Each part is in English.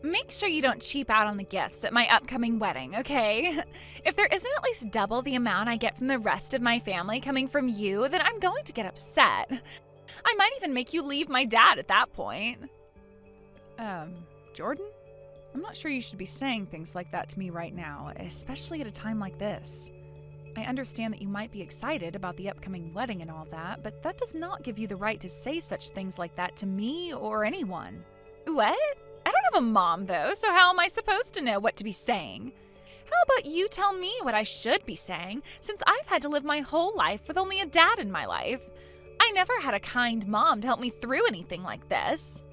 make sure you don't cheap out on the gifts at my upcoming wedding, okay? If there isn't at least double the amount I get from the rest of my family coming from you, then I'm going to get upset. I might even make you leave my dad at that point. Jordan? I'm not sure you should be saying things like that to me right now, especially at a time like this. I understand that you might be excited about the upcoming wedding and all that, but that does not give you the right to say such things like that to me or anyone. What? I don't have a mom, though, so how am I supposed to know what to be saying? How about you tell me what I should be saying, since I've had to live my whole life with only a dad in my life? I never had a kind mom to help me through anything like this.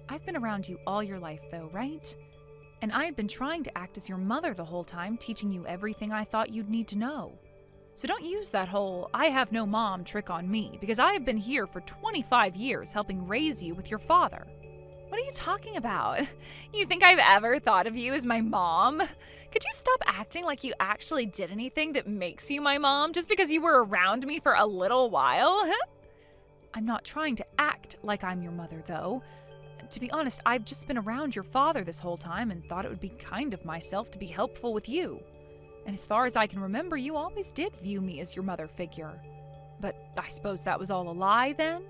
I've been around you all your life, though, right? And I had been trying to act as your mother the whole time, teaching you everything I thought you'd need to know. So don't use that whole "I have no mom" trick on me, because I have been here for 25 years helping raise you with your father. What are you talking about? You think I've ever thought of you as my mom? Could you stop acting like you actually did anything that makes you my mom just because you were around me for a little while? I'm not trying to act like I'm your mother, though. To be honest, I've just been around your father this whole time and thought it would be kind of myself to be helpful with you. And as far as I can remember, you always did view me as your mother figure. But I suppose that was all a lie then?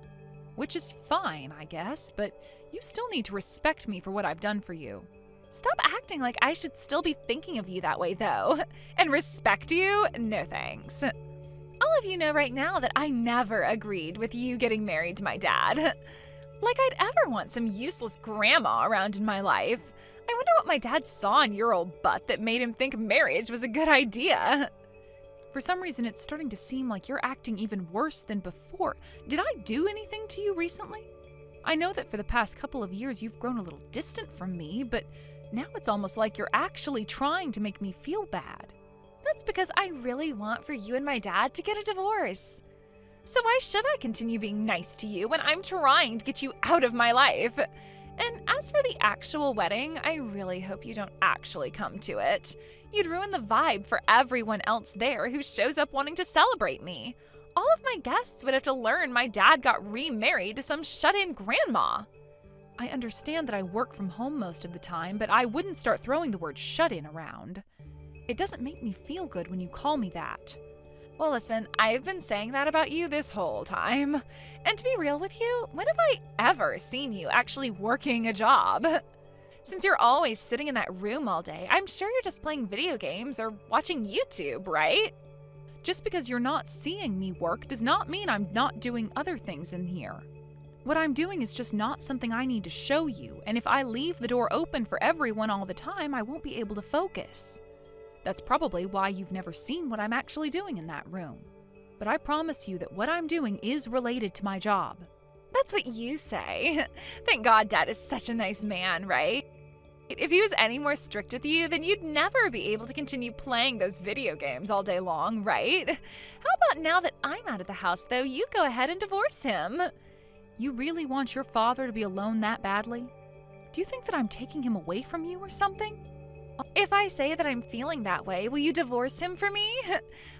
Which is fine, I guess, but you still need to respect me for what I've done for you. Stop acting like I should still be thinking of you that way, though. And respect you? No thanks. All of you know right now that I never agreed with you getting married to my dad. Like I'd ever want some useless grandma around in my life. I wonder what my dad saw in your old butt that made him think marriage was a good idea. For some reason, it's starting to seem like you're acting even worse than before. Did I do anything to you recently? I know that for the past couple of years you've grown a little distant from me, but now it's almost like you're actually trying to make me feel bad. That's because I really want for you and my dad to get a divorce. So why should I continue being nice to you when I'm trying to get you out of my life? And as for the actual wedding, I really hope you don't actually come to it. You'd ruin the vibe for everyone else there who shows up wanting to celebrate me. All of my guests would have to learn my dad got remarried to some shut-in grandma. I understand that I work from home most of the time, but I wouldn't start throwing the word shut-in around. It doesn't make me feel good when you call me that. Well, listen, I've been saying that about you this whole time. And to be real with you, when have I ever seen you actually working a job? Since you're always sitting in that room all day, I'm sure you're just playing video games or watching YouTube, right? Just because you're not seeing me work does not mean I'm not doing other things in here. What I'm doing is just not something I need to show you, and if I leave the door open for everyone all the time, I won't be able to focus. That's probably why you've never seen what I'm actually doing in that room. But I promise you that what I'm doing is related to my job. That's what you say. Thank God Dad is such a nice man, right? If he was any more strict with you, then you'd never be able to continue playing those video games all day long, right? How about now that I'm out of the house, though, you go ahead and divorce him? You really want your father to be alone that badly? Do you think that I'm taking him away from you or something? If I say that I'm feeling that way, will you divorce him for me?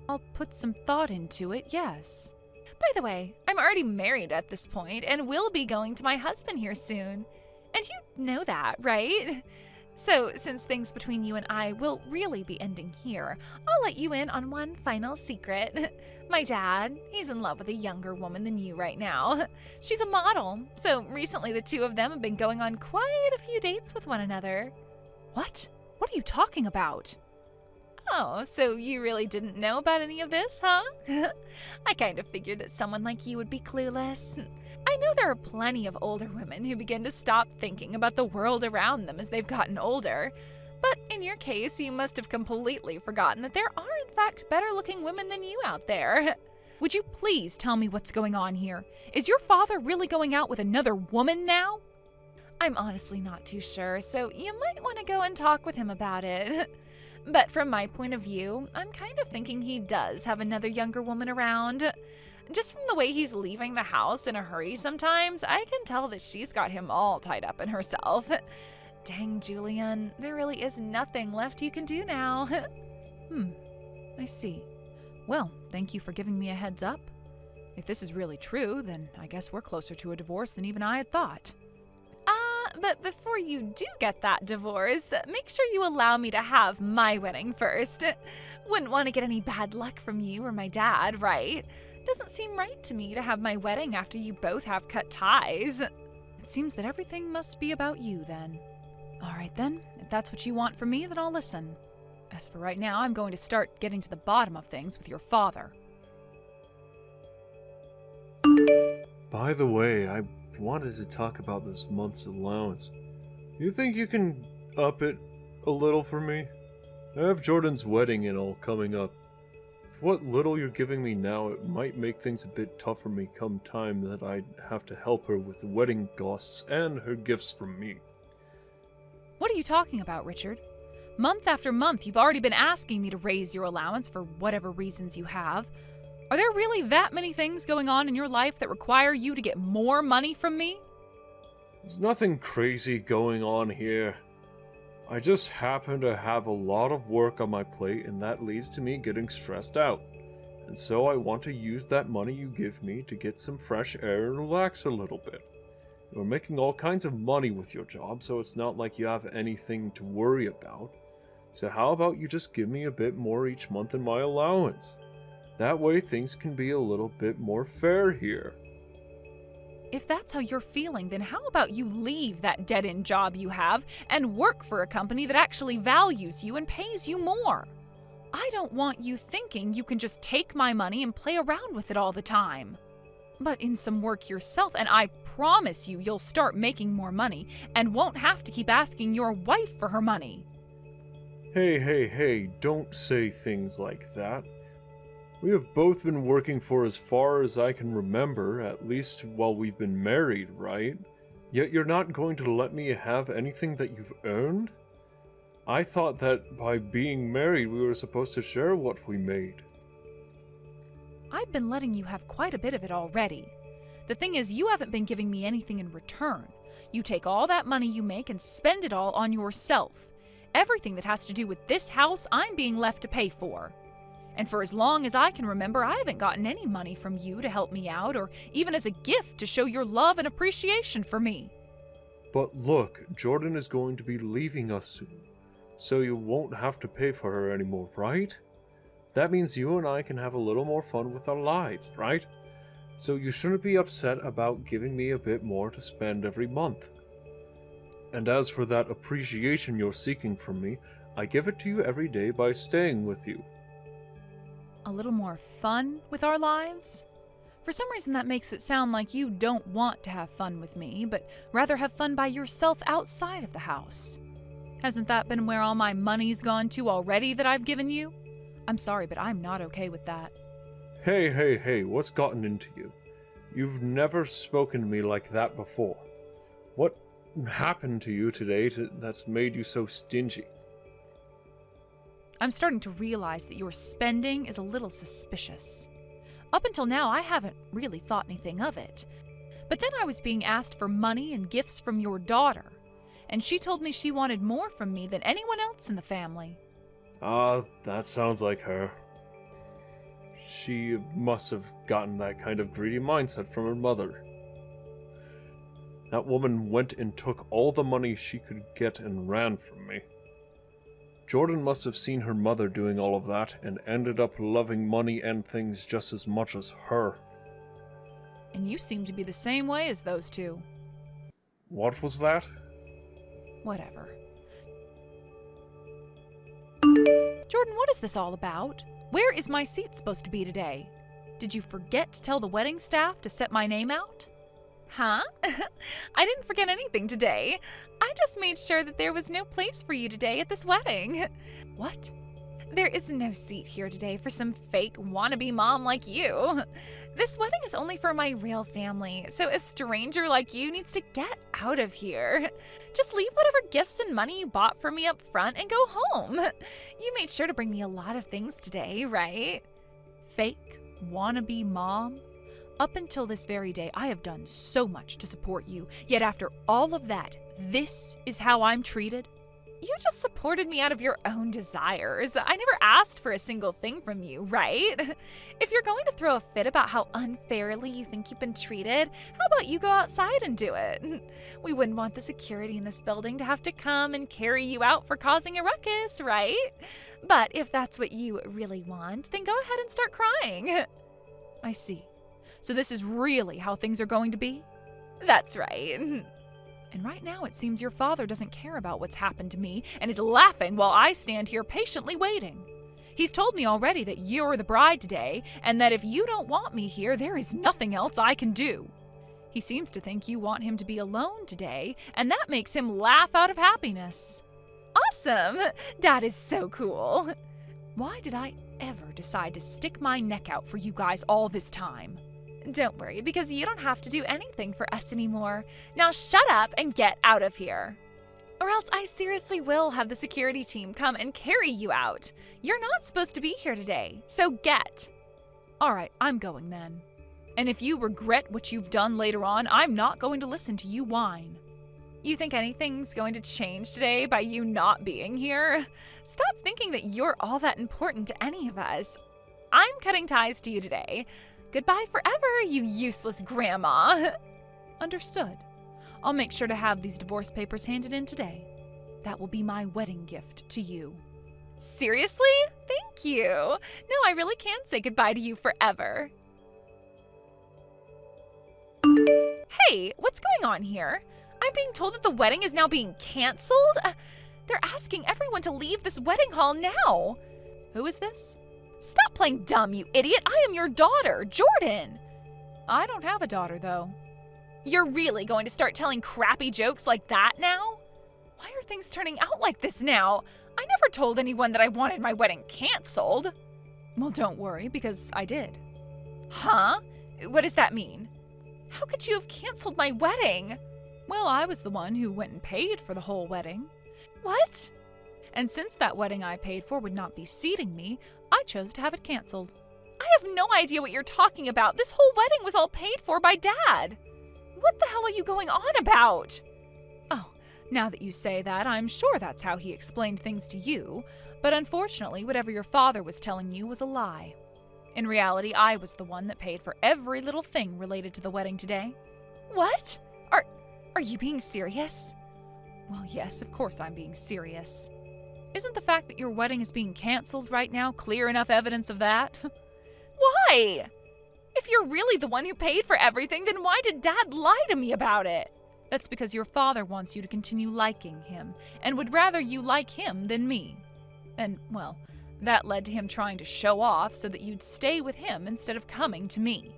I'll put some thought into it, yes. By the way, I'm already married at this point and will be going to my husband here soon. And you know that, right? So, since things between you and I will really be ending here, I'll let you in on one final secret. My dad, he's in love with a younger woman than you right now. She's a model, so recently the two of them have been going on quite a few dates with one another. What? What are you talking about? Oh, so you really didn't know about any of this, huh? I kind of figured that someone like you would be clueless. I know there are plenty of older women who begin to stop thinking about the world around them as they've gotten older. But in your case, you must have completely forgotten that there are in fact better-looking women than you out there. Would you please tell me what's going on here? Is your father really going out with another woman now? I'm honestly not too sure, so you might want to go and talk with him about it. But from my point of view, I'm kind of thinking he does have another younger woman around. Just from the way he's leaving the house in a hurry sometimes, I can tell that she's got him all tied up in herself. Dang, Julian, there really is nothing left you can do now. I see. Well, thank you for giving me a heads up. If this is really true, then I guess we're closer to a divorce than even I had thought. But before you do get that divorce, make sure you allow me to have my wedding first. Wouldn't want to get any bad luck from you or my dad, right? Doesn't seem right to me to have my wedding after you both have cut ties. It seems that everything must be about you then. All right then, if that's what you want from me, then I'll listen. As for right now, I'm going to start getting to the bottom of things with your father. By the way, I wanted to talk about this month's allowance. You think you can up it a little for me? I have Jordan's wedding and all coming up. With what little you're giving me now, it might make things a bit tough for me come time that I'd have to help her with the wedding costs and her gifts from me. What are you talking about, Richard? Month after month, you've already been asking me to raise your allowance for whatever reasons you have. Are there really that many things going on in your life that require you to get more money from me? There's nothing crazy going on here. I just happen to have a lot of work on my plate, and that leads to me getting stressed out. And so I want to use that money you give me to get some fresh air and relax a little bit. You're making all kinds of money with your job, so it's not like you have anything to worry about. So how about you just give me a bit more each month in my allowance? That way things can be a little bit more fair here. If that's how you're feeling, then how about you leave that dead-end job you have and work for a company that actually values you and pays you more? I don't want you thinking you can just take my money and play around with it all the time. But in some work yourself, and I promise you'll start making more money and won't have to keep asking your wife for her money. Hey, don't say things like that. We have both been working for as far as I can remember, at least while we've been married, right? Yet you're not going to let me have anything that you've earned? I thought that by being married we were supposed to share what we made. I've been letting you have quite a bit of it already. The thing is, you haven't been giving me anything in return. You take all that money you make and spend it all on yourself. Everything that has to do with this house, I'm being left to pay for. And for as long as I can remember, I haven't gotten any money from you to help me out, or even as a gift to show your love and appreciation for me. But look, Jordan is going to be leaving us soon, so you won't have to pay for her anymore, right? That means you and I can have a little more fun with our lives, right? So you shouldn't be upset about giving me a bit more to spend every month. And as for that appreciation you're seeking from me, I give it to you every day by staying with you. A little more fun with our lives? For some reason that makes it sound like you don't want to have fun with me, but rather have fun by yourself outside of the house. Hasn't that been where all my money's gone to already that I've given you? I'm sorry, but I'm not okay with that. Hey, what's gotten into you? You've never spoken to me like that before. What happened to you today that's made you so stingy? I'm starting to realize that your spending is a little suspicious. Up until now, I haven't really thought anything of it. But then I was being asked for money and gifts from your daughter, and she told me she wanted more from me than anyone else in the family. That sounds like her. She must have gotten that kind of greedy mindset from her mother. That woman went and took all the money she could get and ran from me. Jordan must have seen her mother doing all of that and ended up loving money and things just as much as her. And you seem to be the same way as those two. What was that? Whatever. Jordan, what is this all about? Where is my seat supposed to be today? Did you forget to tell the wedding staff to set my name out? Huh? I didn't forget anything today. I just made sure that there was no place for you today at this wedding. What? There is no seat here today for some fake wannabe mom like you. This wedding is only for my real family, so a stranger like you needs to get out of here. Just leave whatever gifts and money you bought for me up front and go home. You made sure to bring me a lot of things today, right? Fake wannabe mom? Up until this very day, I have done so much to support you, yet after all of that, this is how I'm treated? You just supported me out of your own desires. I never asked for a single thing from you, right? If you're going to throw a fit about how unfairly you think you've been treated, how about you go outside and do it? We wouldn't want the security in this building to have to come and carry you out for causing a ruckus, right? But if that's what you really want, then go ahead and start crying. I see. So this is really how things are going to be? That's right. And right now it seems your father doesn't care about what's happened to me and is laughing while I stand here patiently waiting. He's told me already that you're the bride today, and that if you don't want me here, there is nothing else I can do. He seems to think you want him to be alone today, and that makes him laugh out of happiness. Awesome! That is so cool. Why did I ever decide to stick my neck out for you guys all this time? Don't worry, because you don't have to do anything for us anymore. Now shut up and get out of here. Or else I seriously will have the security team come and carry you out. You're not supposed to be here today, so get. All right, I'm going then. And if you regret what you've done later on, I'm not going to listen to you whine. You think anything's going to change today by you not being here? Stop thinking that you're all that important to any of us. I'm cutting ties to you today. Goodbye forever, you useless grandma. Understood. I'll make sure to have these divorce papers handed in today. That will be my wedding gift to you. Seriously? Thank you. No, I really can say goodbye to you forever. Hey, what's going on here? I'm being told that the wedding is now being canceled? They're asking everyone to leave this wedding hall now. Who is this? Stop playing dumb, you idiot. I am your daughter, Jordan. I don't have a daughter, though. You're really going to start telling crappy jokes like that now? Why are things turning out like this now? I never told anyone that I wanted my wedding canceled. Well, don't worry, because I did. Huh? What does that mean? How could you have canceled my wedding? Well, I was the one who went and paid for the whole wedding. What? And since that wedding I paid for would not be seating me, I chose to have it canceled. I have no idea what you're talking about. This whole wedding was all paid for by Dad. What the hell are you going on about? Oh, now that you say that, I'm sure that's how he explained things to you. But unfortunately, whatever your father was telling you was a lie. In reality, I was the one that paid for every little thing related to the wedding today. What? Are you being serious? Well, yes, of course I'm being serious. Isn't the fact that your wedding is being canceled right now clear enough evidence of that? Why? If you're really the one who paid for everything, then why did Dad lie to me about it? That's because your father wants you to continue liking him, and would rather you like him than me. And, well, that led to him trying to show off so that you'd stay with him instead of coming to me.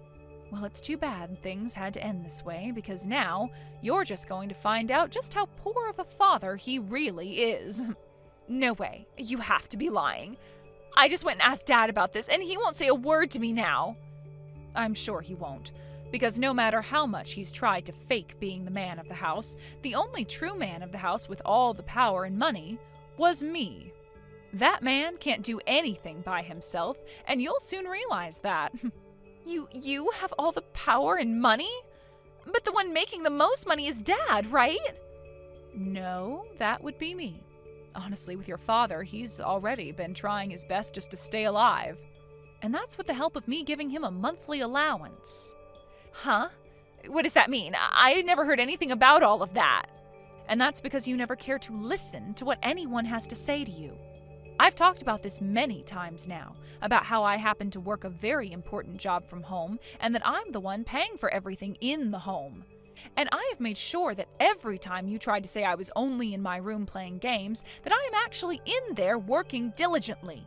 Well, it's too bad things had to end this way, because now you're just going to find out just how poor of a father he really is. No way. You have to be lying. I just went and asked Dad about this, and he won't say a word to me now. I'm sure he won't, because no matter how much he's tried to fake being the man of the house, the only true man of the house with all the power and money was me. That man can't do anything by himself, and you'll soon realize that. You have all the power and money? But the one making the most money is Dad, right? No, that would be me. Honestly, with your father, he's already been trying his best just to stay alive. And that's with the help of me giving him a monthly allowance. Huh? What does that mean? I never heard anything about all of that. And that's because you never care to listen to what anyone has to say to you. I've talked about this many times now, about how I happen to work a very important job from home, and that I'm the one paying for everything in the home. And I have made sure that every time you tried to say I was only in my room playing games, that I am actually in there working diligently.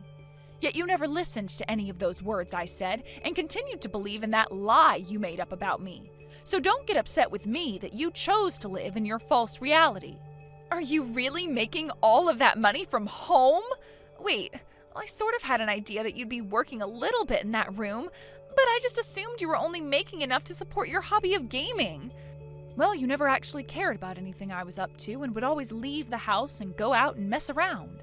Yet you never listened to any of those words I said, and continued to believe in that lie you made up about me. So don't get upset with me that you chose to live in your false reality. Are you really making all of that money from home? Wait, I sort of had an idea that you'd be working a little bit in that room, but I just assumed you were only making enough to support your hobby of gaming. Well, you never actually cared about anything I was up to and would always leave the house and go out and mess around.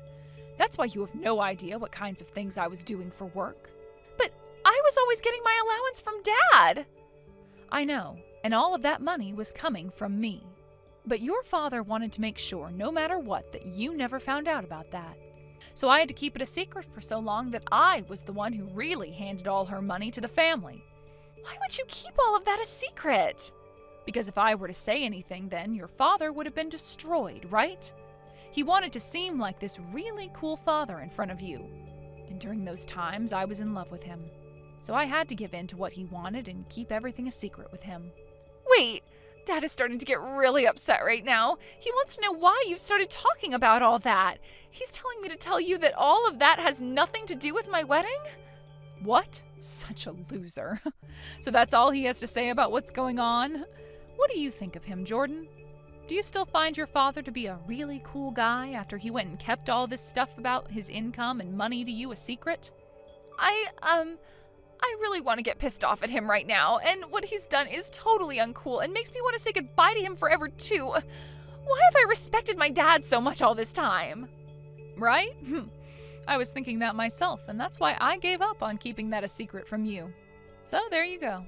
That's why you have no idea what kinds of things I was doing for work. But I was always getting my allowance from Dad. I know, and all of that money was coming from me. But your father wanted to make sure, no matter what, that you never found out about that. So I had to keep it a secret for so long that I was the one who really handed all her money to the family. Why would you keep all of that a secret? Because if I were to say anything, then your father would have been destroyed, right? He wanted to seem like this really cool father in front of you. And during those times, I was in love with him. So I had to give in to what he wanted and keep everything a secret with him. Wait, Dad is starting to get really upset right now. He wants to know why you've started talking about all that. He's telling me to tell you that all of that has nothing to do with my wedding? What? Such a loser. So that's all he has to say about what's going on? What do you think of him, Jordan? Do you still find your father to be a really cool guy after he went and kept all this stuff about his income and money to you a secret? I really want to get pissed off at him right now, and what he's done is totally uncool and makes me want to say goodbye to him forever too. Why have I respected my dad so much all this time? Right? I was thinking that myself, and that's why I gave up on keeping that a secret from you. So there you go.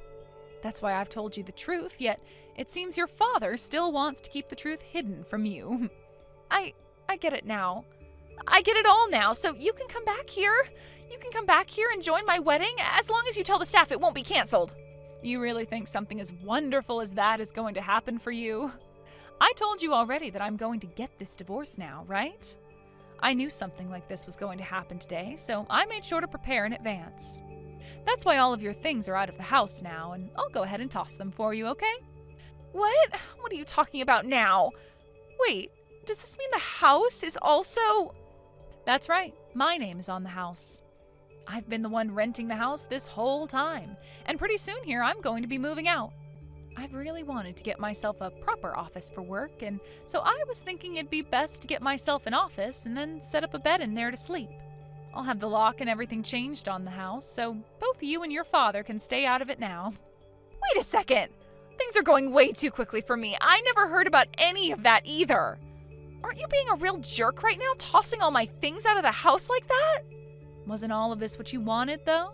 That's why I've told you the truth, yet it seems your father still wants to keep the truth hidden from you. I get it now. I get it all now, so you can come back here. You can come back here and join my wedding as long as you tell the staff it won't be canceled. You really think something as wonderful as that is going to happen for you? I told you already that I'm going to get this divorce now, right? I knew something like this was going to happen today, so I made sure to prepare in advance. That's why all of your things are out of the house now, and I'll go ahead and toss them for you, okay? What? What are you talking about now? Wait, does this mean the house is also... That's right, my name is on the house. I've been the one renting the house this whole time, and pretty soon here I'm going to be moving out. I've really wanted to get myself a proper office for work, and so I was thinking it'd be best to get myself an office and then set up a bed in there to sleep. I'll have the lock and everything changed on the house, so both you and your father can stay out of it now. Wait a second! Things are going way too quickly for me. I never heard about any of that either. Aren't you being a real jerk right now, tossing all my things out of the house like that? Wasn't all of this what you wanted, though?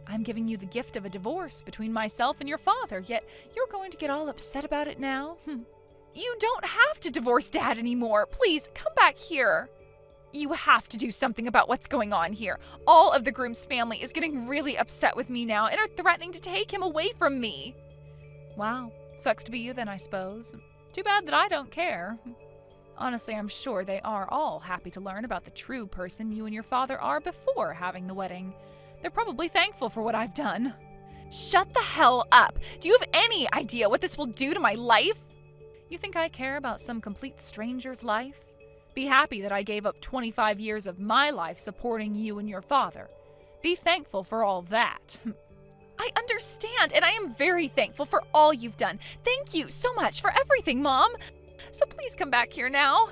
I'm giving you the gift of a divorce between myself and your father, yet you're going to get all upset about it now? You don't have to divorce Dad anymore. Please, come back here. You have to do something about what's going on here. All of the groom's family is getting really upset with me now and are threatening to take him away from me. Wow, sucks to be you then, I suppose. Too bad that I don't care. Honestly, I'm sure they are all happy to learn about the true person you and your father are before having the wedding. They're probably thankful for what I've done. Shut the hell up! Do you have any idea what this will do to my life? You think I care about some complete stranger's life? Be happy that I gave up 25 years of my life supporting you and your father. Be thankful for all that. I understand, and I am very thankful for all you've done. Thank you so much for everything, Mom. So please come back here now.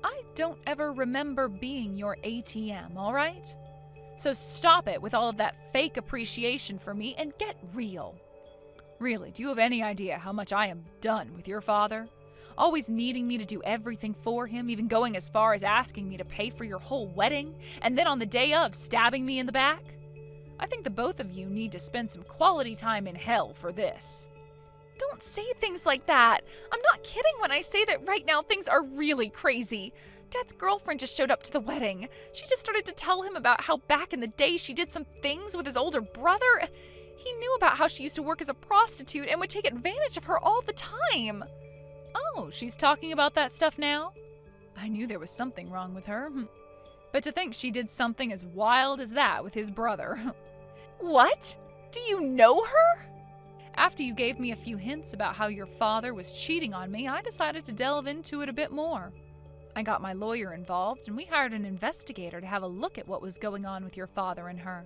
I don't ever remember being your ATM, all right? So stop it with all of that fake appreciation for me and get real. Really, do you have any idea how much I am done with your father? Always needing me to do everything for him, even going as far as asking me to pay for your whole wedding, and then on the day of, stabbing me in the back? I think the both of you need to spend some quality time in hell for this. Don't say things like that. I'm not kidding when I say that right now things are really crazy. Dad's girlfriend just showed up to the wedding. She just started to tell him about how back in the day she did some things with his older brother. He knew about how she used to work as a prostitute and would take advantage of her all the time. Oh, she's talking about that stuff now? I knew there was something wrong with her. But to think she did something as wild as that with his brother. What? Do you know her? After you gave me a few hints about how your father was cheating on me, I decided to delve into it a bit more. I got my lawyer involved, and we hired an investigator to have a look at what was going on with your father and her.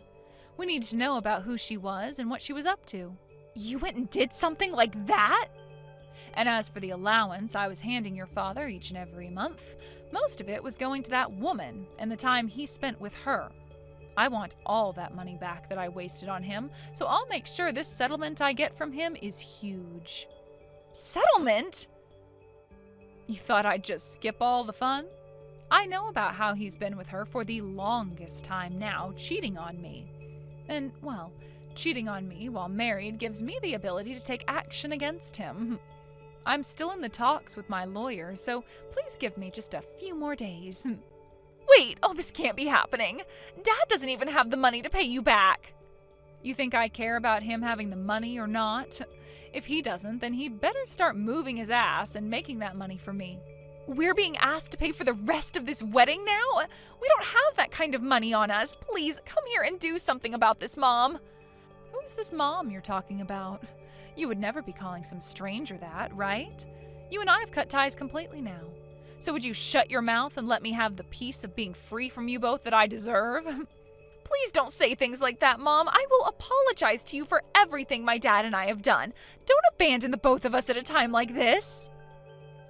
We needed to know about who she was and what she was up to. You went and did something like that? And as for the allowance I was handing your father each and every month, most of it was going to that woman and the time he spent with her. I want all that money back that I wasted on him, so I'll make sure this settlement I get from him is huge. Settlement? You thought I'd just skip all the fun? I know about how he's been with her for the longest time now, cheating on me. And, well, cheating on me while married gives me the ability to take action against him. I'm still in the talks with my lawyer, so please give me just a few more days. Wait, oh, this can't be happening. Dad doesn't even have the money to pay you back. You think I care about him having the money or not? If he doesn't, then he'd better start moving his ass and making that money for me. We're being asked to pay for the rest of this wedding now? We don't have that kind of money on us. Please, come here and do something about this, Mom. Who is this mom you're talking about? You would never be calling some stranger that, right? You and I have cut ties completely now. So would you shut your mouth and let me have the peace of being free from you both that I deserve? Please don't say things like that, Mom. I will apologize to you for everything my dad and I have done. Don't abandon the both of us at a time like this.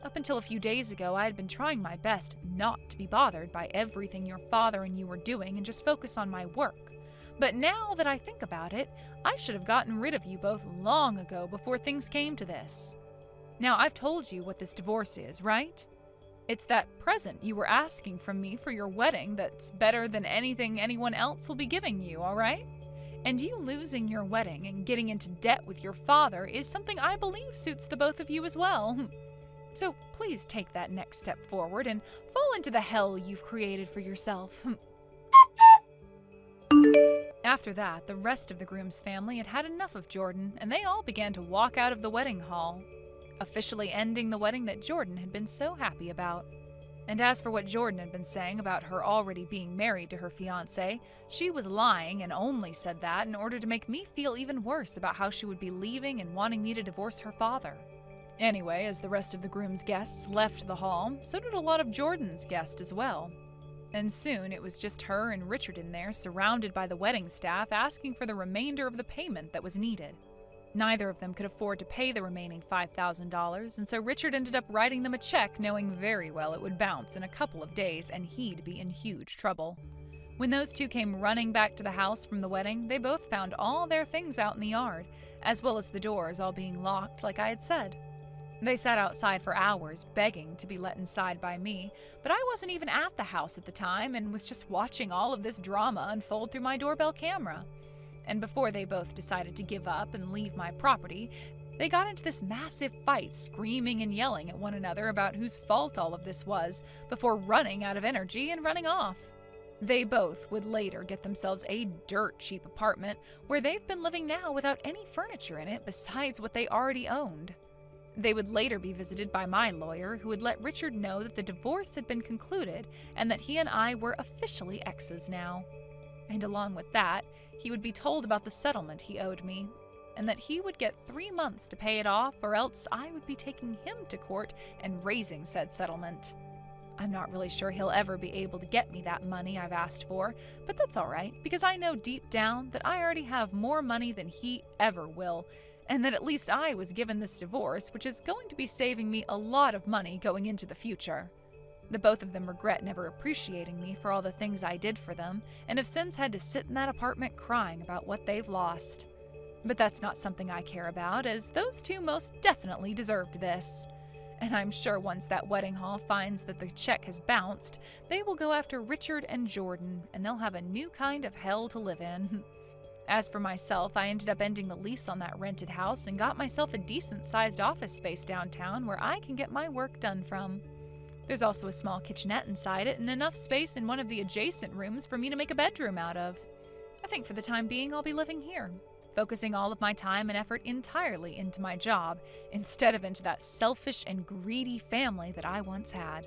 Up until a few days ago, I had been trying my best not to be bothered by everything your father and you were doing and just focus on my work. But now that I think about it, I should have gotten rid of you both long ago before things came to this. Now, I've told you what this divorce is, right? It's that present you were asking from me for your wedding that's better than anything anyone else will be giving you, all right? And you losing your wedding and getting into debt with your father is something I believe suits the both of you as well. So please take that next step forward and fall into the hell you've created for yourself. After that, the rest of the groom's family had had enough of Jordan, and they all began to walk out of the wedding hall, officially ending the wedding that Jordan had been so happy about. And as for what Jordan had been saying about her already being married to her fiancé, she was lying and only said that in order to make me feel even worse about how she would be leaving and wanting me to divorce her father. Anyway, as the rest of the groom's guests left the hall, so did a lot of Jordan's guests as well. And soon it was just her and Richard in there, surrounded by the wedding staff, asking for the remainder of the payment that was needed. Neither of them could afford to pay the remaining $5,000, and so Richard ended up writing them a check, knowing very well it would bounce in a couple of days and he'd be in huge trouble. When those two came running back to the house from the wedding, they both found all their things out in the yard, as well as the doors all being locked like I had said. They sat outside for hours, begging to be let inside by me, but I wasn't even at the house at the time and was just watching all of this drama unfold through my doorbell camera. And before they both decided to give up and leave my property, they got into this massive fight, screaming and yelling at one another about whose fault all of this was, before running out of energy and running off. They both would later get themselves a dirt cheap apartment where they've been living now without any furniture in it besides what they already owned. They would later be visited by my lawyer, who would let Richard know that the divorce had been concluded and that he and I were officially exes now. And along with that, he would be told about the settlement he owed me, and that he would get 3 months to pay it off, or else I would be taking him to court and raising said settlement. I'm not really sure he'll ever be able to get me that money I've asked for, but that's alright, because I know deep down that I already have more money than he ever will, and that at least I was given this divorce, which is going to be saving me a lot of money going into the future. The both of them regret never appreciating me for all the things I did for them, and have since had to sit in that apartment crying about what they've lost. But that's not something I care about, as those two most definitely deserved this. And I'm sure once that wedding hall finds that the check has bounced, they will go after Richard and Jordan, and they'll have a new kind of hell to live in. As for myself, I ended up ending the lease on that rented house and got myself a decent-sized office space downtown where I can get my work done from. There's also a small kitchenette inside it and enough space in one of the adjacent rooms for me to make a bedroom out of. I think for the time being I'll be living here, focusing all of my time and effort entirely into my job instead of into that selfish and greedy family that I once had.